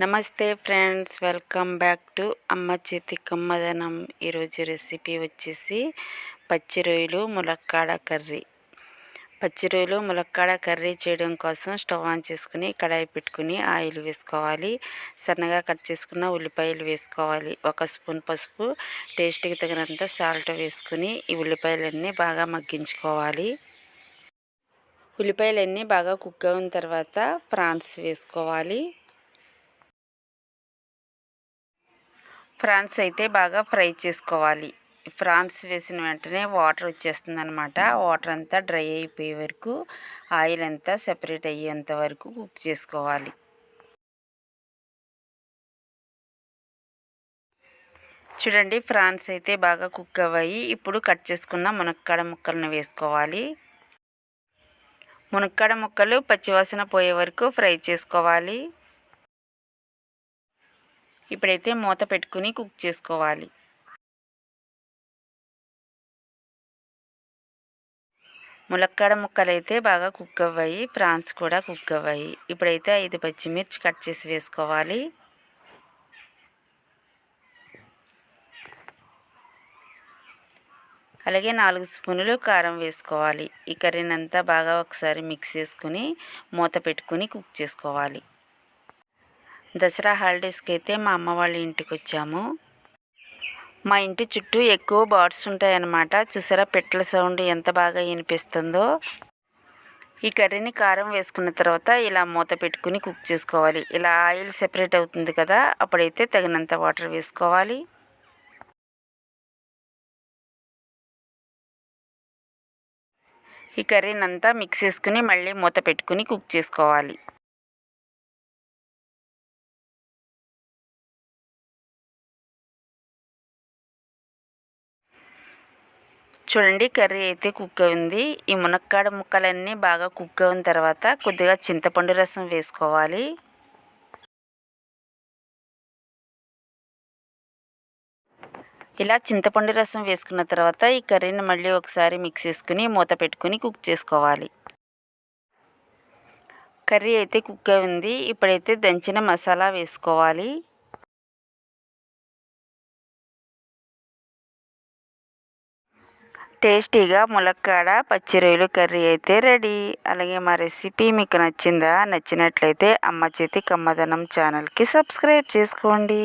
నమస్తే friends, welcome back to అమ్మ చేతి కమ్మదనం. ఈరోజు రెసిపీ వచ్చేసి పచ్చి రొయ్యలు ములక్కాడ కర్రీ. పచ్చి రొయ్యలు ములక్కాడ కర్రీ చేయడం కోసం స్టవ్ ఆన్ చేసుకుని కడాయి పెట్టుకుని ఆయిల్ వేసుకోవాలి. సన్నగా కట్ చేసుకున్న ఉల్లిపాయలు వేసుకోవాలి. 1 స్పూన్ పసుపు, టేస్ట్కి తగినంత సాల్ట్ వేసుకుని ఈ ఉల్లిపాయలన్నీ బాగా మగ్గించుకోవాలి. ఉల్లిపాయలన్నీ బాగా కుక్ అయిన తర్వాత ప్రాన్స్ వేసుకోవాలి. ప్రాన్స్ అయితే బాగా ఫ్రై చేసుకోవాలి. ప్రాన్స్ వేసిన వెంటనే వాటర్ వచ్చేస్తుంది అనమాట. వాటర్ అంతా డ్రై అయిపోయే వరకు, ఆయిల్ అంతా సెపరేట్ అయ్యేంత వరకు కుక్ చేసుకోవాలి. చూడండి, ప్రాన్స్ అయితే బాగా కుక్ అవ్వాయి. ఇప్పుడు కట్ చేసుకున్న మునక్కాడ ముక్కలను వేసుకోవాలి. మునక్కాడ ముక్కలు పచ్చివాసన పోయే వరకు ఫ్రై చేసుకోవాలి. ఇప్పుడైతే మూత పెట్టుకుని కుక్ చేసుకోవాలి. ములక్కాడ ముక్కలు అయితే బాగా కుక్ అవ్వాయి. ప్రాన్స్ కూడా కుక్ అవ్వాయి. ఇప్పుడైతే 5 పచ్చిమిర్చి కట్ చేసి వేసుకోవాలి. అలాగే 4 స్పూన్లు కారం వేసుకోవాలి. ఈ కర్రీని అంతా బాగా ఒకసారి మిక్స్ చేసుకుని మూత పెట్టుకుని కుక్ చేసుకోవాలి. దసరా హాలిడేస్కి అయితే మా అమ్మ వాళ్ళ ఇంటికి వచ్చాము. మా ఇంటి చుట్టూ ఎక్కువ బర్డ్స్ ఉంటాయన్నమాట. చూసారా, పెట్టల సౌండ్ ఎంత బాగా వినిపిస్తుందో. ఈ కర్రీని కారం వేసుకున్న తర్వాత ఇలా మూత పెట్టుకుని కుక్ చేసుకోవాలి. ఇలా ఆయిల్ సెపరేట్ అవుతుంది కదా, అప్పుడైతే తగినంత వాటర్ వేసుకోవాలి. ఈ కర్రీని అంతా మిక్స్ చేసుకుని మళ్ళీ మూత పెట్టుకుని కుక్ చేసుకోవాలి. చూడండి, కర్రీ అయితే కుక్ అయింది. ఈ మునక్కాడ ముక్కలన్నీ బాగా కుక్ అయిన తర్వాత కొద్దిగా చింతపండు రసం వేసుకోవాలి. ఇలా చింతపండు రసం వేసుకున్న తర్వాత ఈ కర్రీని మళ్ళీ ఒకసారి మిక్స్ చేసుకుని మూత పెట్టుకుని కుక్ చేసుకోవాలి. కర్రీ అయితే కుక్ అయింది. ఇప్పుడైతే దంచిన మసాలా వేసుకోవాలి. టేస్టీగా ములక్కాడ పచ్చి రొయ్యలు కర్రీ అయితే రెడీ. అలాగే మా రెసిపీ మీకు నచ్చిందా? నచ్చినట్లయితే అమ్మ చేతి కమ్మదనం ఛానల్కి సబ్స్క్రైబ్ చేసుకోండి.